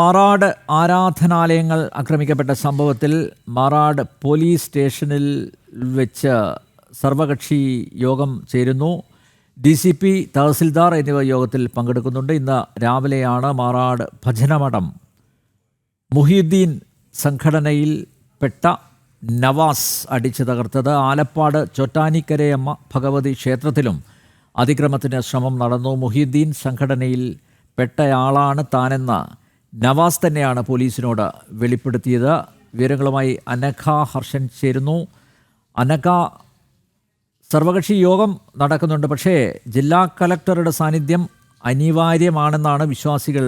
മാറാട് ആരാധനാലയങ്ങൾ ആക്രമിക്കപ്പെട്ട സംഭവത്തിൽ മാറാട് പോലീസ് സ്റ്റേഷനിൽ വെച്ച് സർവകക്ഷി യോഗം ചേരുന്നു. DCP, തഹസിൽദാർ എന്നിവ യോഗത്തിൽ പങ്കെടുക്കുന്നുണ്ട്. ഇന്ന് രാവിലെയാണ് മാറാട് ഭജനമഠം മുഹീദ്ദീൻ സംഘടനയിൽ പെട്ട നവാസ് അടിച്ചു തകർത്തത്. ആലപ്പാട് ചോറ്റാനിക്കരയമ്മ ഭഗവതി ക്ഷേത്രത്തിലും അതിക്രമത്തിന് ശ്രമം നടന്നു. മുഹീദ്ദീൻ സംഘടനയിൽ പെട്ടയാളാണ് താനെന്ന് നവാസ് തന്നെയാണ് പോലീസിനോട് വെളിപ്പെടുത്തിയത്. വിവരങ്ങളുമായി അനഘ ഹർഷൻ ചേരുന്നു. അനഘ, സർവകക്ഷി യോഗം നടക്കുന്നുണ്ട്, പക്ഷേ ജില്ലാ കലക്ടറുടെ സാന്നിധ്യം അനിവാര്യമാണെന്നാണ് വിശ്വാസികൾ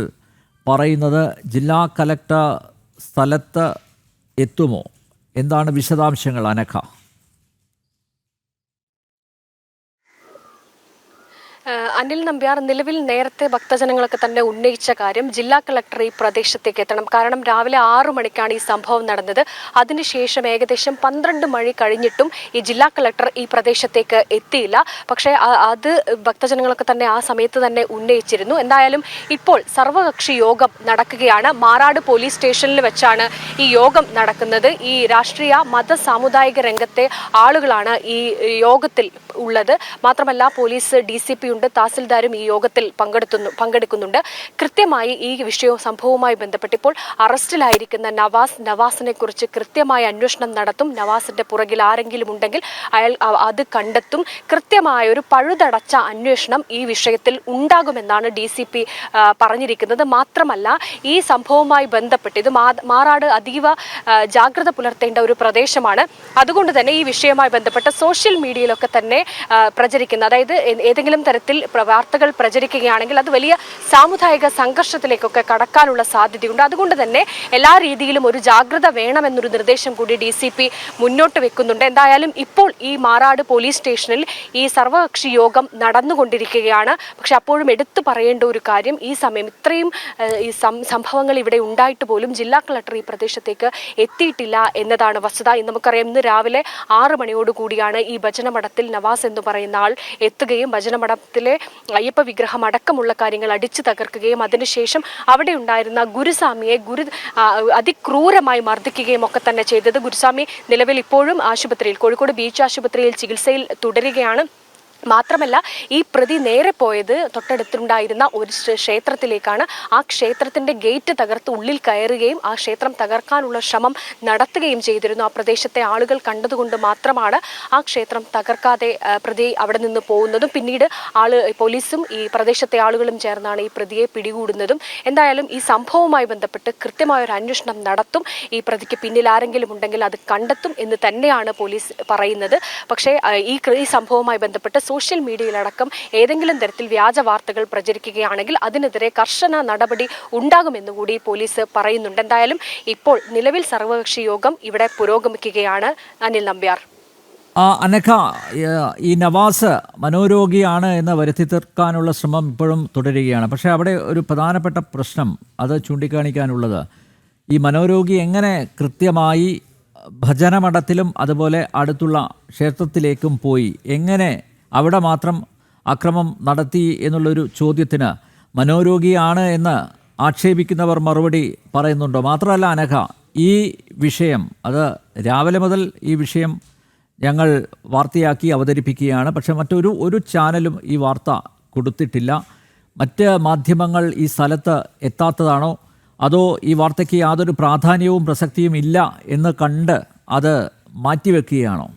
പറയുന്നത്. ജില്ലാ കലക്ടർ സ്ഥലത്ത് എത്തുമോ? എന്താണ് വിശദാംശങ്ങൾ അനഘ? അനിൽ നമ്പ്യാർ, നിലവിൽ നേരത്തെ ഭക്തജനങ്ങളൊക്കെ തന്നെ ഉന്നയിച്ച കാര്യം ജില്ലാ കളക്ടർ ഈ പ്രദേശത്തേക്ക് എത്തണം. കാരണം രാവിലെ 6 മണിക്കാണ് ഈ സംഭവം നടന്നത്. അതിനുശേഷം ഏകദേശം 12 മണി കഴിഞ്ഞിട്ടും ഈ ജില്ലാ കളക്ടർ ഈ പ്രദേശത്തേക്ക് എത്തിയില്ല. പക്ഷേ അത് ഭക്തജനങ്ങളൊക്കെ തന്നെ ആ സമയത്ത് തന്നെ ഉന്നയിച്ചിരുന്നു. എന്തായാലും ഇപ്പോൾ സർവകക്ഷി യോഗം നടക്കുകയാണ്. മാറാട് പോലീസ് സ്റ്റേഷനിൽ വെച്ചാണ് ഈ യോഗം നടക്കുന്നത്. ഈ രാഷ്ട്രീയ മത സാമുദായിക രംഗത്തെ ആളുകളാണ് ഈ യോഗത്തിൽ ഉള്ളത്. മാത്രമല്ല പോലീസ് DCP ഉണ്ട്, തഹസിൽദാരും ഈ യോഗത്തിൽ പങ്കെടുക്കുന്നുണ്ട്. കൃത്യമായി ഈ സംഭവവുമായി ബന്ധപ്പെട്ട് ഇപ്പോൾ അറസ്റ്റിലായിരിക്കുന്ന നവാസിനെ കുറിച്ച് കൃത്യമായ അന്വേഷണം നടത്തും. നവാസിന്റെ പുറകിൽ ആരെങ്കിലും ഉണ്ടെങ്കിൽ അത് കണ്ടെത്തും. കൃത്യമായ ഒരു പഴുതടച്ച അന്വേഷണം ഈ വിഷയത്തിൽ ഉണ്ടാകുമെന്നാണ് DCP പറഞ്ഞിരിക്കുന്നത്. മാത്രമല്ല ഈ സംഭവവുമായി ബന്ധപ്പെട്ട് ഇത് മാറാട് അതീവ ജാഗ്രത പുലർത്തേണ്ട ഒരു പ്രദേശമാണ്. അതുകൊണ്ട് തന്നെ ഈ വിഷയവുമായി ബന്ധപ്പെട്ട് സോഷ്യൽ മീഡിയയിലൊക്കെ തന്നെ പ്രചരിക്കുന്ന, അതായത് ഏതെങ്കിലും തരത്തിൽ വാർത്തകൾ പ്രചരിക്കുകയാണെങ്കിൽ അത് വലിയ സാമുദായിക സംഘർഷത്തിലേക്കൊക്കെ കടക്കാനുള്ള സാധ്യതയുണ്ട്. അതുകൊണ്ട് തന്നെ എല്ലാ രീതിയിലും ഒരു ജാഗ്രത വേണമെന്നൊരു നിർദ്ദേശം കൂടി DCP മുന്നോട്ട് വെക്കുന്നുണ്ട്. എന്തായാലും ഇപ്പോൾ ഈ മാറാട് പോലീസ് സ്റ്റേഷനിൽ ഈ സർവകക്ഷി യോഗം നടന്നുകൊണ്ടിരിക്കുകയാണ്. പക്ഷെ അപ്പോഴും എടുത്തു പറയേണ്ട ഒരു കാര്യം, ഈ സമയം ഇത്രയും ഈ സംഭവങ്ങൾ ഇവിടെ ഉണ്ടായിട്ട് പോലും ജില്ലാ കളക്ടർ ഈ പ്രദേശത്തേക്ക് എത്തിയിട്ടില്ല എന്നതാണ് വസ്തുത. നമുക്കറിയാം, ഇന്ന് രാവിലെ 6 മണിയോട് കൂടിയാണ് ഈ ഭജനമഠത്തിൽ നവാസ് എന്ന് പറയുന്ന ആൾ എത്തുകയും ഭജനമഠത്തിലെ അയ്യപ്പ വിഗ്രഹം അടക്കമുള്ള കാര്യങ്ങൾ അടിച്ചു തകർക്കുകയും അതിനുശേഷം അവിടെ ഉണ്ടായിരുന്ന ഗുരുസ്വാമിയെ അതിക്രൂരമായി മർദ്ദിക്കുകയും ഒക്കെ തന്നെ ചെയ്തത്. ഗുരുസ്വാമി നിലവിൽ ഇപ്പോഴും ആശുപത്രിയിൽ, കോഴിക്കോട് ബീച്ച് ആശുപത്രിയിൽ ചികിത്സയിൽ തുടരുകയാണ്. മാത്രമല്ല ഈ പ്രതി നേരെ പോയത് തൊട്ടടുത്തുണ്ടായിരുന്ന ഒരു ക്ഷേത്രത്തിലേക്കാണ്. ആ ക്ഷേത്രത്തിന്റെ ഗേറ്റ് തകർത്ത് ഉള്ളിൽ കയറുകയും ആ ക്ഷേത്രം തകർക്കാനുള്ള ശ്രമം നടത്തുകയും ചെയ്തിരുന്നു. ആ പ്രദേശത്തെ ആളുകൾ കണ്ടതുകൊണ്ട് മാത്രമാണ് ആ ക്ഷേത്രം തകർക്കാതെ പ്രതി അവിടെ നിന്ന് പോകുന്നതും പിന്നീട് പോലീസും ഈ പ്രദേശത്തെ ആളുകളും ചേർന്നാണ് ഈ പ്രതിയെ പിടികൂടുന്നതും. എന്തായാലും ഈ സംഭവവുമായി ബന്ധപ്പെട്ട് കൃത്യമായ ഒരു അന്വേഷണം നടത്തും. ഈ പ്രതിക്ക് പിന്നിൽ ആരെങ്കിലും ഉണ്ടെങ്കിൽ അത് കണ്ടെത്തും എന്ന് തന്നെയാണ് പോലീസ് പറയുന്നത്. പക്ഷേ ഈ സംഭവവുമായി ബന്ധപ്പെട്ട് സോഷ്യൽ മീഡിയയിലടക്കം ഏതെങ്കിലും തരത്തിൽ വ്യാജ വാർത്തകൾ പ്രചരിക്കുകയാണെങ്കിൽ അതിനെതിരെ കർശന നടപടി ഉണ്ടാകുമെന്നുകൂടി പോലീസ് പറയുന്നുണ്ട്. എന്തായാലും ഇപ്പോൾ നിലവിൽ സർവകക്ഷി യോഗം ഇവിടെ പുരോഗമിക്കുകയാണ്. അനിൽ നമ്പ്യാർ. അനഘ, ഈ നവാസ് മനോരോഗിയാണ് എന്ന് വരുത്തി തീർക്കാനുള്ള ശ്രമം ഇപ്പോഴും തുടരുകയാണ്. പക്ഷേ അവിടെ ഒരു പ്രധാനപ്പെട്ട പ്രശ്നം അത് ചൂണ്ടിക്കാണിക്കാനുള്ളത്, ഈ മനോരോഗി എങ്ങനെ കൃത്യമായി ഭജനമഠത്തിലും അതുപോലെ അടുത്തുള്ള ക്ഷേത്രത്തിലേക്കും പോയി, എങ്ങനെ അവിടെ മാത്രം അക്രമം നടത്തി എന്നുള്ളൊരു ചോദ്യത്തിന് മനോരോഗിയാണ് എന്ന് ആക്ഷേപിക്കുന്നവർ മറുപടി പറയുന്നുണ്ടോ? മാത്രമല്ല അനഘ, ഈ വിഷയം അത് രാവിലെ മുതൽ ഈ വിഷയം ഞങ്ങൾ വാർത്തയാക്കി അവതരിപ്പിക്കുകയാണ്. പക്ഷേ ഒരു ചാനലും ഈ വാർത്ത കൊടുത്തിട്ടില്ല. മറ്റ് മാധ്യമങ്ങൾ ഈ സ്ഥലത്ത് എത്താത്തതാണോ, അതോ ഈ വാർത്തയ്ക്ക് യാതൊരു പ്രാധാന്യവും പ്രസക്തിയും ഇല്ല എന്ന് കണ്ട് അത് മാറ്റിവെക്കുകയാണോ?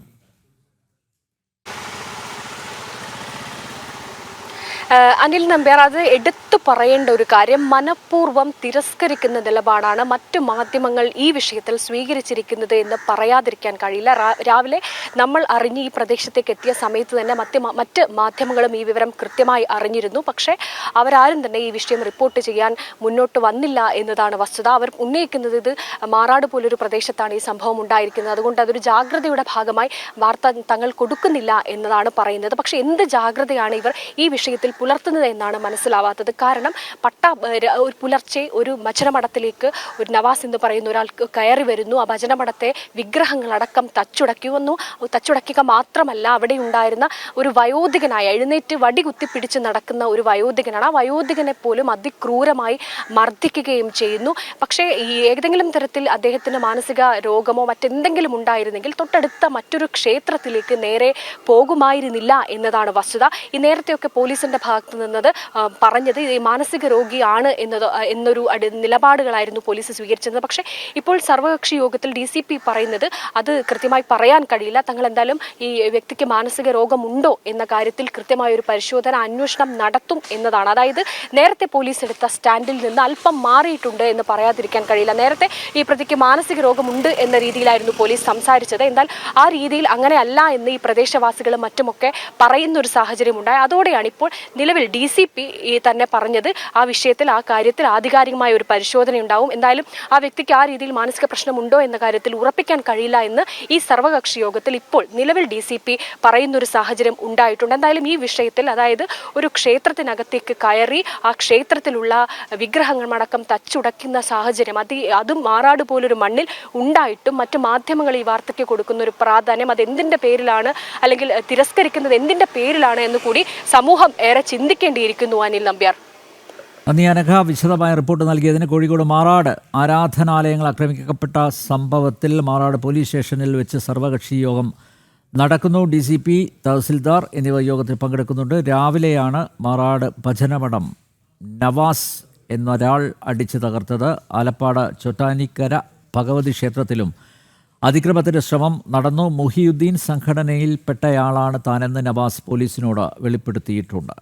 അനിൽ നമ്പ്യാർ, അത് എടുത്തു പറയേണ്ട ഒരു കാര്യം, മനഃപൂർവ്വം തിരസ്കരിക്കുന്ന നിലപാടാണ് മറ്റു മാധ്യമങ്ങൾ ഈ വിഷയത്തിൽ സ്വീകരിച്ചിരിക്കുന്നത് എന്ന് പറയാതിരിക്കാൻ കഴിയില്ല. രാവിലെ നമ്മൾ അറിഞ്ഞ് ഈ പ്രദേശത്തേക്ക് എത്തിയ സമയത്ത് തന്നെ മറ്റ് മാധ്യമങ്ങളും ഈ വിവരം കൃത്യമായി അറിഞ്ഞിരുന്നു. പക്ഷേ അവരാരും തന്നെ ഈ വിഷയം റിപ്പോർട്ട് ചെയ്യാൻ മുന്നോട്ട് വന്നില്ല എന്നതാണ് വസ്തുത. അവർ ഉന്നയിക്കുന്നത് ഇത് മാറാട് പോലൊരു പ്രദേശത്താണ് ഈ സംഭവം ഉണ്ടായിരിക്കുന്നത്, അതുകൊണ്ട് അതൊരു ജാഗ്രതയുടെ ഭാഗമായി വാർത്ത തങ്ങൾ കൊടുക്കുന്നില്ല എന്നതാണ് പറയുന്നത്. പക്ഷേ എന്ത് ജാഗ്രതയാണ് ഇവർ ഈ വിഷയത്തിൽ പുലർത്തുന്നത് എന്നാണ് മനസ്സിലാവാത്തത്. കാരണം ഒരു പുലർച്ചെ ഒരു ഭജനമഠത്തിലേക്ക് ഒരു നവാസ് എന്ന് പറയുന്ന ഒരാൾ കയറി വരുന്നു. ആ ഭജനമഠത്തെ വിഗ്രഹങ്ങളടക്കം തച്ചുടക്കുക മാത്രമല്ല, അവിടെ ഉണ്ടായിരുന്ന ഒരു വയോധികനായ എഴുന്നേറ്റ് വടി കുത്തിപ്പിടിച്ച് നടക്കുന്ന ഒരു വയോധികനാണ്. ആ വയോധികനെ പോലും അതിക്രൂരമായി മർദ്ദിക്കുകയും ചെയ്യുന്നു. പക്ഷേ ഈ ഏതെങ്കിലും തരത്തിൽ അദ്ദേഹത്തിന് മാനസിക രോഗമോ മറ്റെന്തെങ്കിലും ഉണ്ടായിരുന്നെങ്കിൽ തൊട്ടടുത്ത മറ്റൊരു ക്ഷേത്രത്തിലേക്ക് നേരെ പോകുമായിരുന്നില്ല എന്നതാണ് വസ്തുത. ഈ നേരത്തെയൊക്കെ പോലീസിന്റെ ഭാഗത്ത് നിന്നത് പറഞ്ഞത് ഈ മാനസിക രോഗിയാണ് എന്നൊരു നിലപാടുകളായിരുന്നു പോലീസ് സ്വീകരിച്ചത്. പക്ഷേ ഇപ്പോൾ സർവകക്ഷി യോഗത്തിൽ DCP പറയുന്നത് അത് കൃത്യമായി പറയാൻ കഴിയില്ല. തങ്ങൾ എന്തായാലും ഈ വ്യക്തിക്ക് മാനസിക രോഗമുണ്ടോ എന്ന കാര്യത്തിൽ കൃത്യമായ ഒരു പരിശോധന അന്വേഷണം നടത്തും എന്നതാണ്. അതായത് നേരത്തെ പോലീസ് എടുത്ത സ്റ്റാൻഡിൽ നിന്ന് അല്പം മാറിയിട്ടുണ്ട് എന്ന് പറയാതിരിക്കാൻ കഴിയില്ല. നേരത്തെ ഈ പ്രതിക്ക് മാനസിക രോഗമുണ്ട് എന്ന രീതിയിലായിരുന്നു പോലീസ് സംസാരിച്ചത്. എന്നാൽ ആ രീതിയിൽ അങ്ങനെയല്ല എന്ന് ഈ പ്രദേശവാസികളും മറ്റുമൊക്കെ പറയുന്ന ഒരു സാഹചര്യം ഉണ്ടായി. അതോടെയാണ് ഇപ്പോൾ നിലവിൽ DCP തന്നെ പറഞ്ഞത് ആ വിഷയത്തിൽ ആ കാര്യത്തിൽ ആധികാരികമായ ഒരു പരിശോധന ഉണ്ടാവും. എന്തായാലും ആ വ്യക്തിക്ക് ആ രീതിയിൽ മാനസിക പ്രശ്നമുണ്ടോ എന്ന കാര്യത്തിൽ ഉറപ്പിക്കാൻ കഴിയില്ല എന്ന് ഈ സർവകക്ഷി യോഗത്തിൽ ഇപ്പോൾ നിലവിൽ DCP പറയുന്ന ഒരു സാഹചര്യം ഉണ്ടായിട്ടുണ്ട്. എന്തായാലും ഈ വിഷയത്തിൽ, അതായത് ഒരു ക്ഷേത്രത്തിനകത്തേക്ക് കയറി ആ ക്ഷേത്രത്തിലുള്ള വിഗ്രഹങ്ങളടക്കം തച്ചുടക്കുന്ന സാഹചര്യം അതും മാറാട് പോലൊരു മണ്ണിൽ ഉണ്ടായിട്ടും മറ്റു മാധ്യമങ്ങൾ ഈ വാർത്തയ്ക്ക് കൊടുക്കുന്ന ഒരു പ്രാധാന്യം അത് എന്തിന്റെ പേരിലാണ്, അല്ലെങ്കിൽ തിരസ്കരിക്കുന്നത് എന്തിന്റെ പേരിലാണ് എന്ന് കൂടി സമൂഹം ഏറെ ചിന്തിക്കേണ്ടിയിരിക്കുന്നു. അനിൽ നമ്പ്യാർ. നന്ദി അനഘ, വിശദമായ റിപ്പോർട്ട് നൽകിയതിന്. കോഴിക്കോട് മാറാട് ആരാധനാലയങ്ങൾ ആക്രമിക്കപ്പെട്ട സംഭവത്തിൽ മാറാട് പോലീസ് സ്റ്റേഷനിൽ വെച്ച് സർവകക്ഷി യോഗം നടക്കുന്നു. DCP, തഹസിൽദാർ എന്നിവ യോഗത്തിൽ പങ്കെടുക്കുന്നുണ്ട്. രാവിലെയാണ് മാറാട് ഭജനമഠം നവാസ് എന്നൊരാൾ അടിച്ചു തകർത്തത്. ആലപ്പാട് ചൊട്ടാനിക്കര ഭഗവതി ക്ഷേത്രത്തിലും അതിക്രമത്തിൻ്റെ ശ്രമം നടന്നു. മുഹിയുദ്ദീൻ സംഘടനയിൽപ്പെട്ടയാളാണ് താനെന്ന് നവാസ് പോലീസിനോട് വെളിപ്പെടുത്തിയിട്ടുണ്ട്.